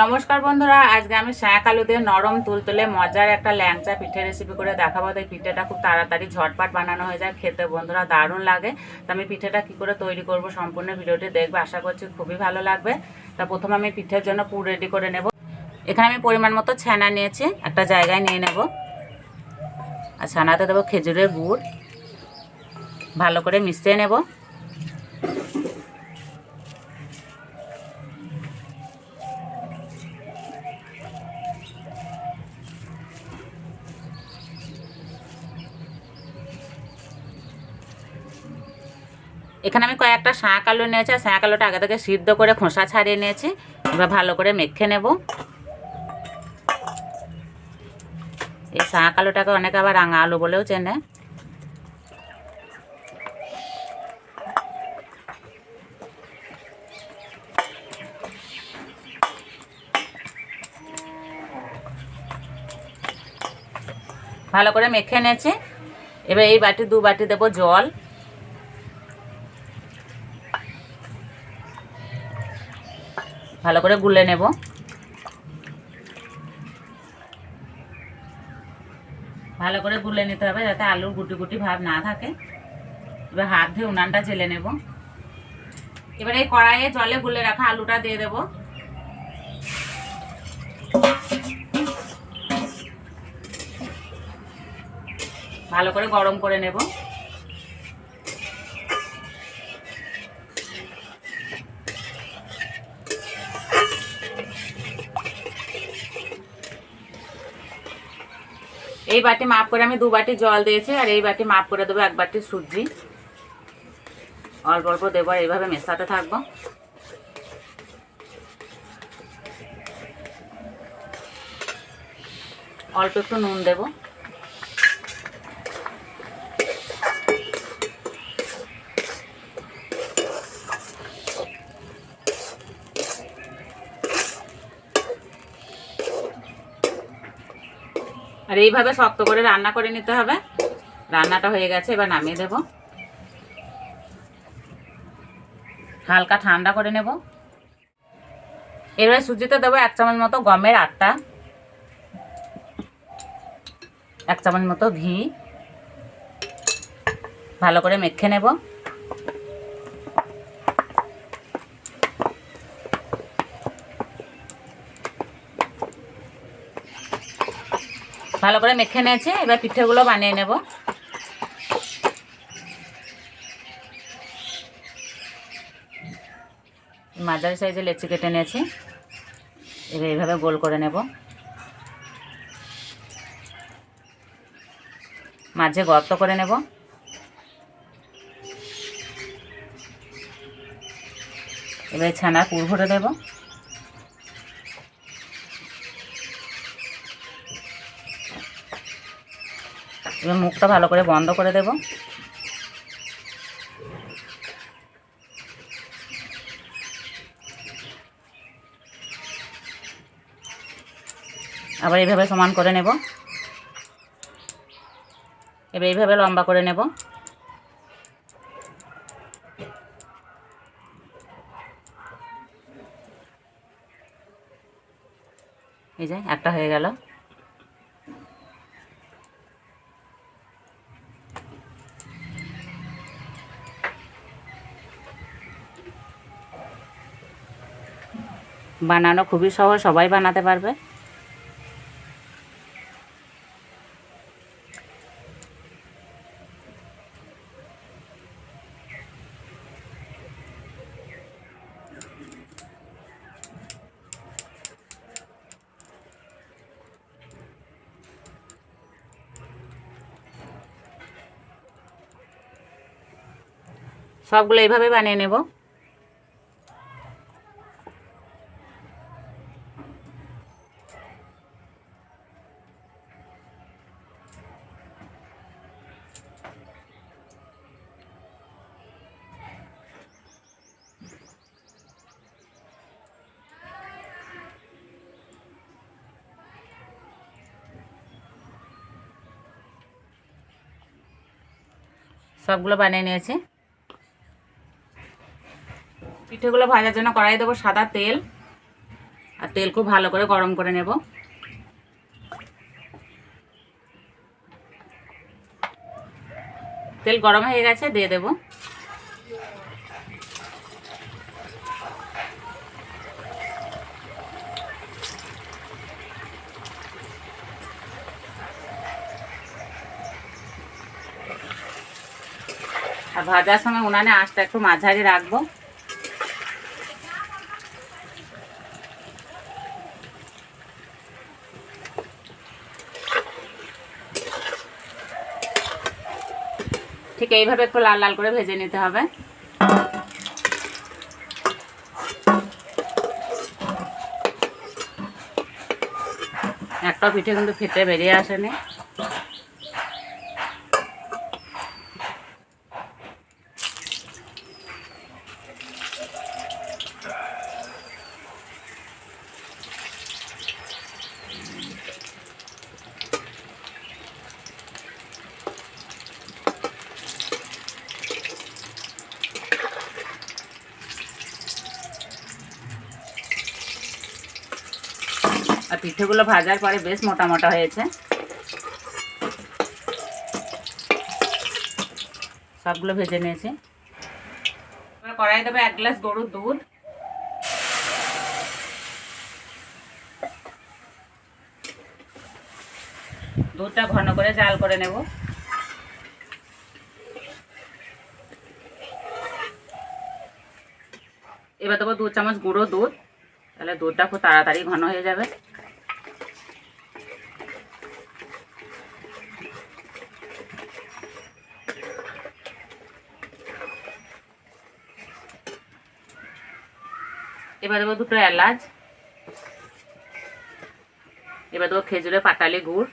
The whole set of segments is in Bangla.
নমস্কার বন্ধুরা, আজকে আমি শাক আলু দিয়ে নরম তুলতুলে মজার একটা ল্যাংচা পিঠে রেসিপি করে দেখাবো। তো এই পিঠেটা খুব তাড়াতাড়ি ঝটপট বানানো হয়ে যায়, খেতে বন্ধুরা দারুণ লাগে। তো আমি পিঠেটা কি করে তৈরি করব সম্পূর্ণ ভিডিওটি দেখবে, আশা করছি খুবই ভালো লাগবে। তা প্রথমে আমি পিঠের জন্য পুর রেডি করে নেব। এখানে আমি পরিমাণ মতো ছানা নিয়েছি, একটা জায়গায় নিয়ে নেব। আর ছানাতে দেবো খেজুরের গুড়, ভালো করে মিশিয়ে নেব। এখানে আমি কয়েকটা শাক আলু নিয়েছি, আর শাক আলুটা আগে থেকে সিদ্ধ করে খোসা ছাড়িয়ে নিয়েছি। এবার ভালো করে মেখে নেব। এই শাক আলুটাকে অনেকে আবার রাঙা আলু বলেও চেনে। ভালো করে মেখে নিয়েছি। এবার এই বাটি 2 বাটি দেবো জল। ভালো করে গুলে নেব। ভালো করে গুলে নিতে হবে যাতে আলুর গুটি গুটি ভাব না থাকে। এবার হাত দিয়ে উনানটা জ্বেলে নেব। এবার এই কড়াইয়ে জলে গুলে রাখা আলুটা দিয়ে দেব। ভালো করে গরম করে নেব। এই বাটি মাপ করে আমি 2 বাটি জল দিয়েছি, আর এই বাটি মাপ করে দেবো 1 বাটি সুজি। অল্প অল্প দেবো, এইভাবে মেশাতে থাকবো। অল্প একটু নুন দেব। আর এইভাবে শক্ত করে রান্না করে নিতে হবে। রান্নাটা হয়ে গেছে, এবার নামিয়ে দেব। হালকা ঠান্ডা করে নেব। এবারে সুজিতে দেবো 1 চামচ মতো গমের আটা, 1 চামচ মতো ঘি। ভালো করে মেখে নেব। ভালো করে মেখে নিয়েছি, এবার পিঠেগুলো বানিয়ে নেব। মাঝারি সাইজে লেচি কেটে নিয়েছি। এবার এইভাবে গোল করে নেব। মাঝে গর্ত করে নেব। এবার ছানার পুর ভরে দেব। এবার মুখটা ভালো করে বন্ধ করে দেব। আবার এইভাবে সমান করে নেব। এবার এইভাবে লম্বা করে নেব। এই যে একটা হয়ে গেল। বানানো খুবই সহজ, সবাই বানাতে পারবে। সবগুলো এইভাবে বানিয়ে নেব। সবগুলো বানিয়ে নিয়েছি। পিঠেগুলো ভাজার জন্য কড়াই দেবো সাদা তেল, আর তেল খুব ভালো করে গরম করে নেব। তেল গরম হয়ে গেছে, দিয়ে দেব আর ভাজার সময় উনানে আঁচটা একটু মাঝারি রাখবো। ঠিক এইভাবে একটু লাল লাল করে ভেজে নিতে হবে। একটা পিঠে কিন্তু ফেটে বেরিয়ে আসেনি। আর পিঠেগুলো ভাজার পরে বেশ মোটা মোটা হয়েছে। সবগুলো ভেজে নিয়েছি। এবার কড়াই দেবো 1 গ্লাস গরুর দুধ। দুধটা ঘন করে জাল করে নেব। এবার দেবো 2 চামচ গুঁড়ো দুধ, তাহলে দুধটা খুব তাড়াতাড়ি ঘন হয়ে যাবে। এবার দেবো 2টো এলাচ। এবার দেবো খেজুরের পাটালি গুড়।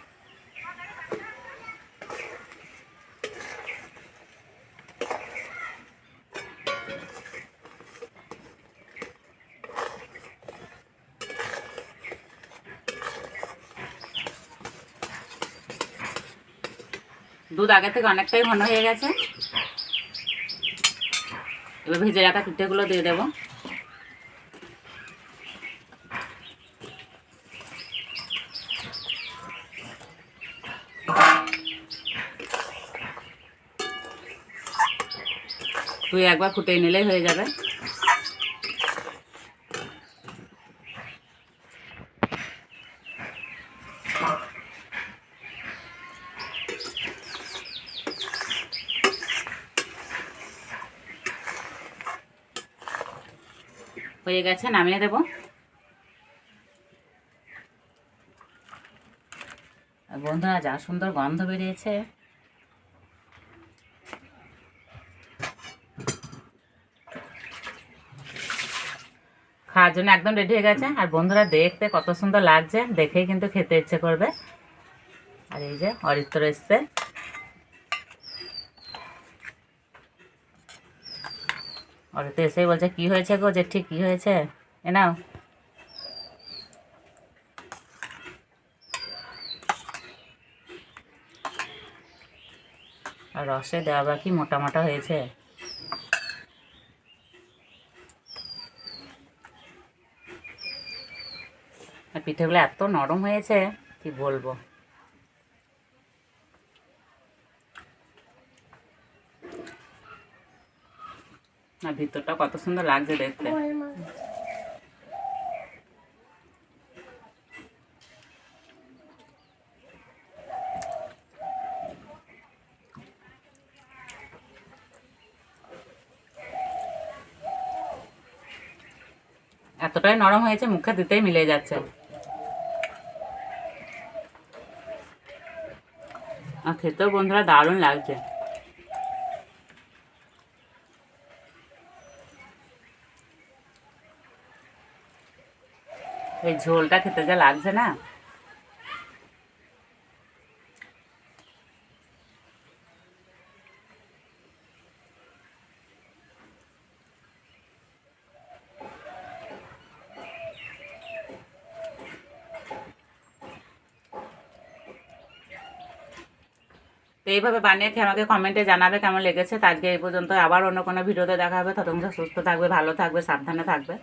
দুধ আগে থেকে অনেকটাই ঘন হয়ে গেছে। এবার ভেজে রাখা পিঠেগুলো দিয়ে দেবো। তুই একবার ফুটিয়ে নিলেই হয়ে যাবে। হয়ে গেছে, নামিয়ে দেব। বন্ধুরা, যা সুন্দর গন্ধ বেরিয়েছে। খাওয়ার জন্য একদম রেডি হয়ে গেছে। আর বন্ধুরা, দেখতে কত সুন্দর লাগছে, দেখেই কিন্তু খেতে ইচ্ছে করবে। আর এই যে অরিত্র এসছে। অরিত্র এসেই বলছে, কি হয়েছে গো জেঠি, কি হয়েছে? এ নাও। আর রসে দেওয়া বা কি মোটা মোটা হয়েছে। আর পিঠেগুলো এত নরম হয়েছে, কি বলবো। আর ভিতরটা কত সুন্দর লাগছে দেখতে। এতটাই নরম হয়েছে, মুখে দিতেই মিলে যাচ্ছে। আর খেতেও বন্ধুরা দারুণ লাগছে। এই ঝোলটা খেতে যা লাগছে না। তো এইভাবে বানিয়ে খেয়ে আমাকে কমেন্টে জানাবে কেমন লেগেছে। তো আজকে এই পর্যন্ত, আবার অন্য কোনো ভিডিওতে দেখা হবে। ততক্ষণ সুস্থ থাকবে, ভালো থাকবে, সাবধানে থাকবে।